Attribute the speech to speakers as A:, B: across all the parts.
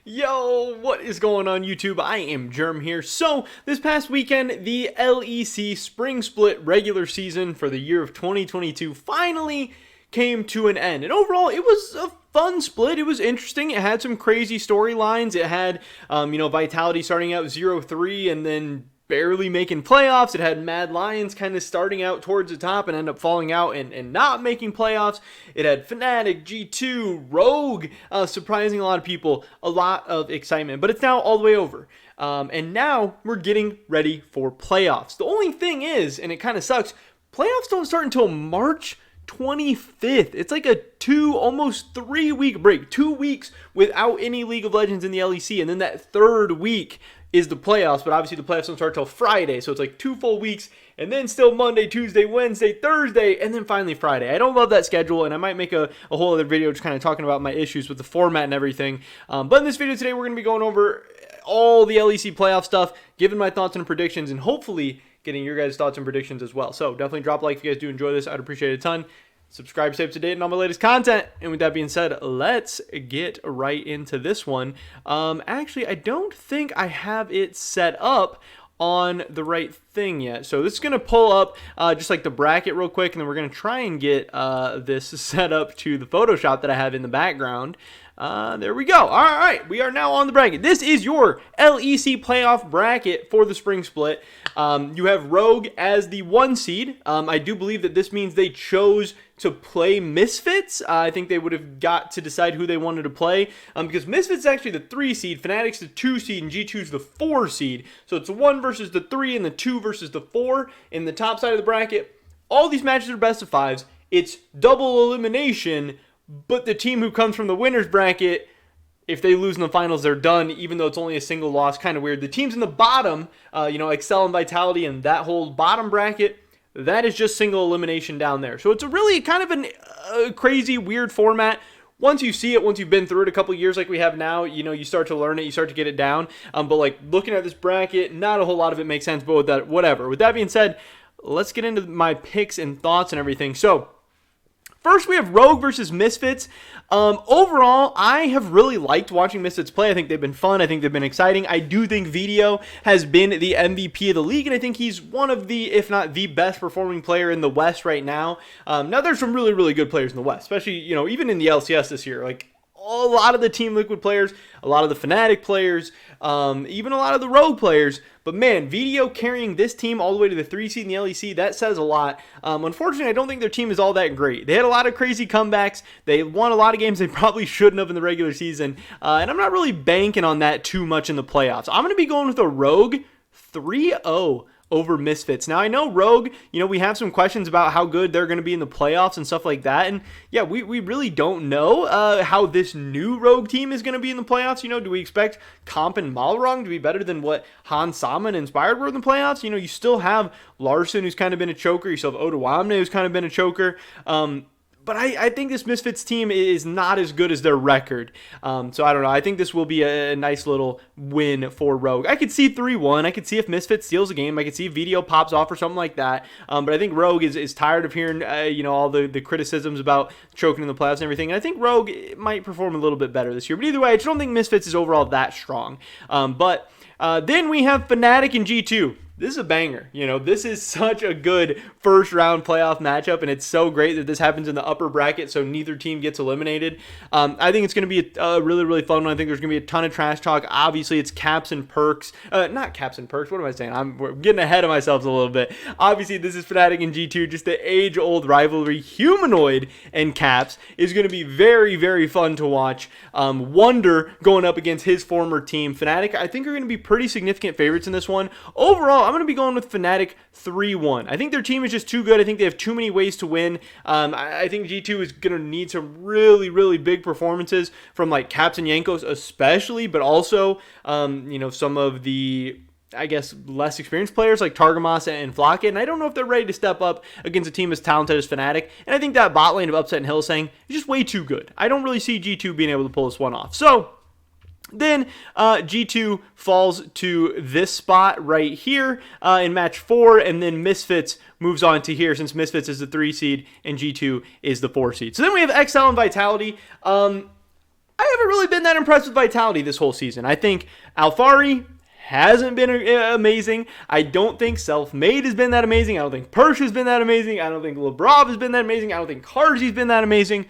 A: Yo, what is going on YouTube? I am Germ here. So, this past weekend, the LEC Spring Split regular season for the year of 2022 finally came to an end. And overall, it was a fun split. It was interesting. It had some crazy storylines. It had, Vitality starting out 0-3 and then barely making playoffs. It had Mad Lions kind of starting out towards the top and end up falling out and not making playoffs. It had Fnatic, G2, Rogue, surprising a lot of people, a lot of excitement. But it's now all the way over. And now we're getting ready for playoffs. The only thing is, and it kind of sucks, playoffs don't start until March 25th. It's like a almost 3 week break. 2 weeks without any League of Legends in the LEC. And then that third week is the playoffs, but obviously the playoffs don't start till Friday, so it's like 2 full weeks, and then still Monday, Tuesday, Wednesday, Thursday, and then finally Friday. I don't love that schedule, and I might make a whole other video just kind of talking about my issues with the format and everything, but in this video today, we're going to be going over all the LEC playoff stuff, giving my thoughts and predictions, and hopefully getting your guys' thoughts and predictions as well. So definitely drop a like if you guys do enjoy this. I'd appreciate it a ton. Subscribe, stay up to date on all my latest content. And with that being said, let's get right into this one. Actually, I don't think I have it set up on the right thing yet. So this is going to pull up just like the bracket real quick, and then we're going to try and get this set up to the Photoshop that I have in the background. There we go. All right, we are now on the bracket. This is your LEC playoff bracket for the spring split. You have Rogue as the 1 seed. I do believe that this means they chose to play Misfits. I think they would have got to decide who they wanted to play because Misfits is actually the 3 seed, Fnatic's the 2 seed, and G2 is the 4 seed. So it's the 1 versus the 3 and the 2 versus the 4 in the top side of the bracket. All these matches are best of 5s. It's double elimination, but the team who comes from the winner's bracket, if they lose in the finals, they're done, even though it's only a single loss. Kind of weird. The teams in the bottom, Excel and Vitality and that whole bottom bracket, that is just single elimination down there. So it's a really kind of a crazy, weird format. Once you see it, once you've been through it a couple years like we have now, you start to learn it, you start to get it down. But like looking at this bracket, not a whole lot of it makes sense, but with that, whatever. With that being said, let's get into my picks and thoughts and everything. So first, we have Rogue versus Misfits. Overall, I have really liked watching Misfits play. I think they've been fun. I think they've been exciting. I do think Video has been the MVP of the league, and I think he's one of the, if not the best performing player in the West right now. Now, there's some really, really good players in the West, especially, even in the LCS this year. Like, a lot of the Team Liquid players, a lot of the Fnatic players, even a lot of the Rogue players. But man, Video carrying this team all the way to the 3 seed in the LEC, that says a lot. Unfortunately, I don't think their team is all that great. They had a lot of crazy comebacks. They won a lot of games they probably shouldn't have in the regular season. And I'm not really banking on that too much in the playoffs. I'm going to be going with a Rogue 3-0 over Misfits. Now, I know Rogue, we have some questions about how good they're going to be in the playoffs and stuff like that. And yeah, we really don't know how this new Rogue team is going to be in the playoffs. Do we expect Comp and Malrong to be better than what Han Sama and Inspired were in the playoffs? You still have Larson, who's kind of been a choker. You still have Odoamne, who's kind of been a choker. But I think this Misfits team is not as good as their record. So I don't know. I think this will be a nice little win for Rogue. I could see 3-1. I could see if Misfits steals a game. I could see if Video pops off or something like that. But I think Rogue is tired of hearing all the criticisms about choking in the playoffs and everything. And I think Rogue might perform a little bit better this year. But either way, I just don't think Misfits is overall that strong. But then we have Fnatic and G2. This is a banger. This is such a good first round playoff matchup, and it's so great that this happens in the upper bracket so neither team gets eliminated. I think it's going to be a really, really fun one. I think there's going to be a ton of trash talk. Obviously, it's caps and perks. Not caps and perks. What am I saying? We're getting ahead of myself a little bit. Obviously, this is Fnatic and G2, just the age-old rivalry. Humanoid and Caps is going to be very, very fun to watch. Wonder going up against his former team. Fnatic, I think, are going to be pretty significant favorites in this one. Overall, I'm going to be going with Fnatic 3-1. I think their team is just too good. I think they have too many ways to win. I think G2 is going to need some really, really big performances from like Caps and Yankos especially, but also, some of the, I guess, less experienced players like Targamas and Flocka. And I don't know if they're ready to step up against a team as talented as Fnatic. And I think that bot lane of Upset and Hillsang is just way too good. I don't really see G2 being able to pull this one off. So then G2 falls to this spot right here in match 4, and then Misfits moves on to here since Misfits is the 3 seed and G2 is the 4 seed. So then we have XL and Vitality. I haven't really been that impressed with Vitality this whole season. I think Alfari hasn't been amazing. I don't think Self-Made has been that amazing. I don't think Persh has been that amazing. I don't think Labrov has been that amazing. I don't think Karzi's been that amazing.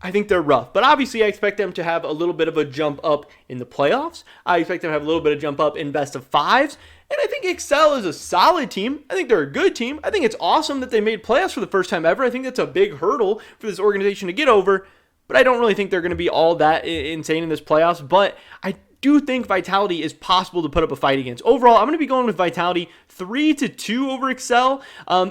A: I think they're rough. But obviously, I expect them to have a little bit of a jump up in the playoffs. I expect them to have a little bit of jump up in best of fives. And I think Excel is a solid team. I think they're a good team. I think it's awesome that they made playoffs for the first time ever. I think that's a big hurdle for this organization to get over. But I don't really think they're going to be all that insane in this playoffs. But I do think Vitality is possible to put up a fight against. Overall, I'm going to be going with Vitality 3-2 over Excel.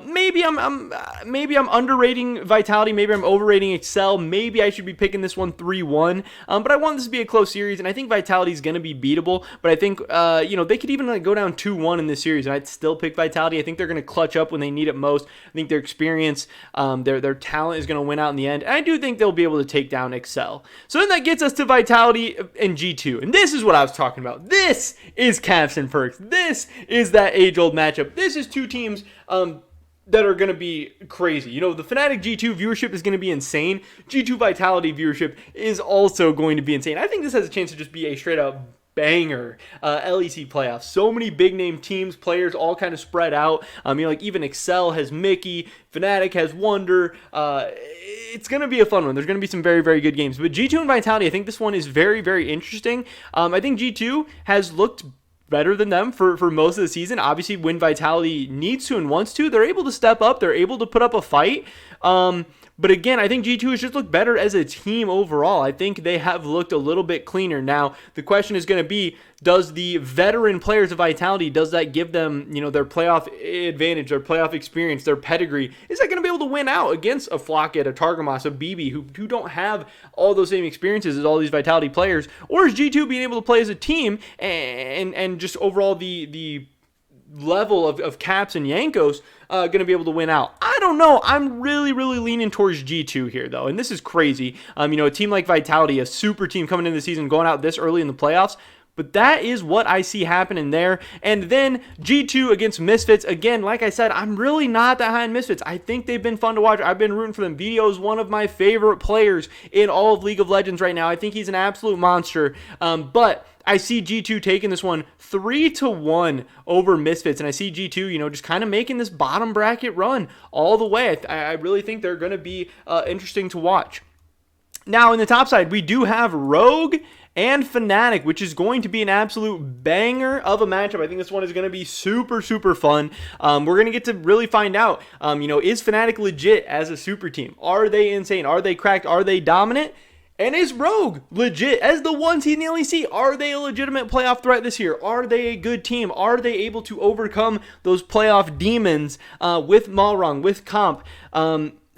A: Maybe I'm underrating Vitality. Maybe I'm overrating Excel. Maybe I should be picking this one 3-1. But I want this to be a close series, and I think Vitality is going to be beatable. But I think they could even go down 2-1 in this series, and I'd still pick Vitality. I think they're going to clutch up when they need it most. I think their experience, their talent is going to win out in the end. And I do think they'll be able to take down Excel. So then that gets us to Vitality and G2, and this is what I was talking about. This is Caps and Perks. This is that age-old matchup. This is two teams that are going to be crazy. The Fnatic G2 viewership is going to be insane. G2 Vitality viewership is also going to be insane. I think this has a chance to just be a straight-up banger LEC playoffs. So many big-name teams, players, all kind of spread out. Even Excel has Mickey, Fnatic has Wonder. It's going to be a fun one. There's going to be some very, very good games. But G2 and Vitality, I think this one is very, very interesting. I think G2 has looked better than them for most of the season. Obviously, when Vitality needs to and wants to, they're able to step up. They're able to put up a fight. But again, I think G2 has just looked better as a team overall. I think they have looked a little bit cleaner. Now, the question is going to be, does the veteran players of Vitality, does that give them, their playoff advantage, their playoff experience, their pedigree? Is that going to be able to win out against a Flocket, a Targamas, a BB, who don't have all those same experiences as all these Vitality players? Or is G2 being able to play as a team and just overall the level of Caps and Yankos going to be able to win out? I don't know. I'm really, really leaning towards G2 here, though, and this is crazy. A team like Vitality, a super team coming into the season, going out this early in the playoffs, but that is what I see happening there. And then G2 against Misfits. Again, like I said, I'm really not that high on Misfits. I think they've been fun to watch. I've been rooting for them. Vito is one of my favorite players in all of League of Legends right now. I think he's an absolute monster. But I see G2 taking this one 3-1 over Misfits, and I see G2, just kind of making this bottom bracket run all the way. I really think they're going to be interesting to watch. Now, in the top side, we do have Rogue and Fnatic, which is going to be an absolute banger of a matchup. I think this one is going to be super, super fun. We're going to get to really find out, is Fnatic legit as a super team? Are they insane? Are they cracked? Are they dominant? And is Rogue legit as the one seed in the LEC? Are they a legitimate playoff threat this year? Are they a good team? Are they able to overcome those playoff demons with Malrong, with Comp?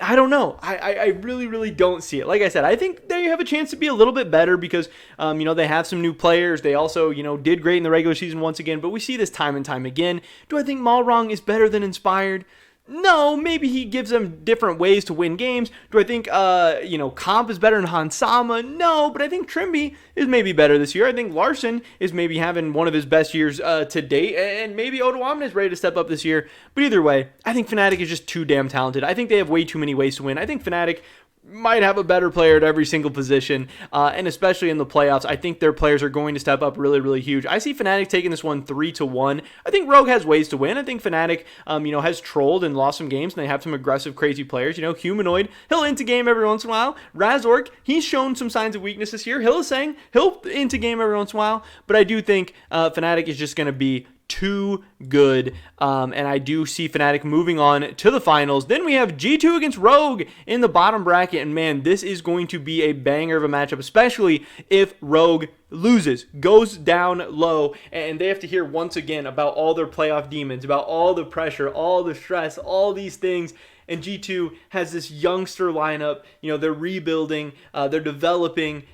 A: I don't know. I really, really don't see it. Like I said, I think they have a chance to be a little bit better because, they have some new players. They also, did great in the regular season once again, but we see this time and time again. Do I think Malrong is better than Inspired? No, maybe he gives them different ways to win games. Do I think, Comp is better than Hansama? No, but I think Trimby is maybe better this year. I think Larson is maybe having one of his best years to date, and maybe Odoamne is ready to step up this year. But either way, I think Fnatic is just too damn talented. I think they have way too many ways to win. I think Fnatic might have a better player at every single position, and especially in the playoffs, I think their players are going to step up really, really huge. I see Fnatic taking this one 3-1. I think Rogue has ways to win. I think Fnatic, has trolled and lost some games, and they have some aggressive, crazy players. Humanoid, he'll into game every once in a while. Razork, he's shown some signs of weakness this year. Hylissang, he'll into game every once in a while, but I do think Fnatic is just going to be too good, and I do see Fnatic moving on to the finals. Then we have G2 against Rogue in the bottom bracket, and man, this is going to be a banger of a matchup, especially if Rogue loses, goes down low, and they have to hear once again about all their playoff demons, about all the pressure, all the stress, all these things. And G2 has this youngster lineup, they're rebuilding, they're developing,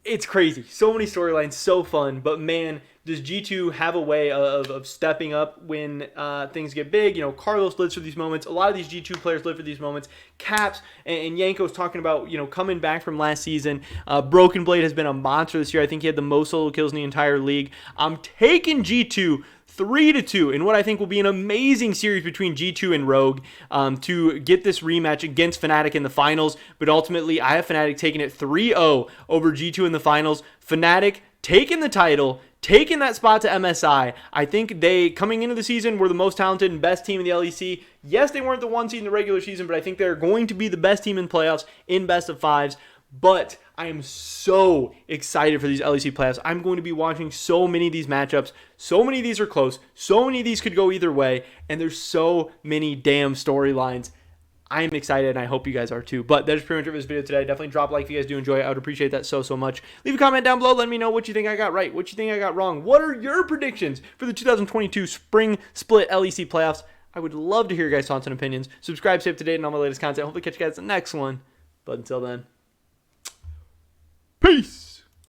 A: it's crazy. So many storylines, so fun, but man, does G2 have a way of stepping up when things get big? Carlos lives for these moments. A lot of these G2 players live for these moments. Caps and Yanko's talking about, coming back from last season. Broken Blade has been a monster this year. I think he had the most solo kills in the entire league. I'm taking G2 3-2 in what I think will be an amazing series between G2 and Rogue to get this rematch against Fnatic in the finals. But ultimately, I have Fnatic taking it 3-0 over G2 in the finals. Fnatic taking the title, taking that spot to MSI. I think they, coming into the season, were the most talented and best team in the LEC. Yes, they weren't the 1 seed in the regular season, but I think they're going to be the best team in playoffs in best of 5s. But I am so excited for these LEC playoffs. I'm going to be watching so many of these matchups. So many of these are close. So many of these could go either way. And there's so many damn storylines. I am excited, and I hope you guys are too. But that is pretty much it for this video today. Definitely drop a like if you guys do enjoy it. I would appreciate that so much. Leave a comment down below. Let me know what you think I got right, what you think I got wrong. What are your predictions for the 2022 Spring Split LEC playoffs? I would love to hear your guys' thoughts and opinions. Subscribe, stay up to date on all my latest content. Hopefully catch you guys in the next one. But until then, peace.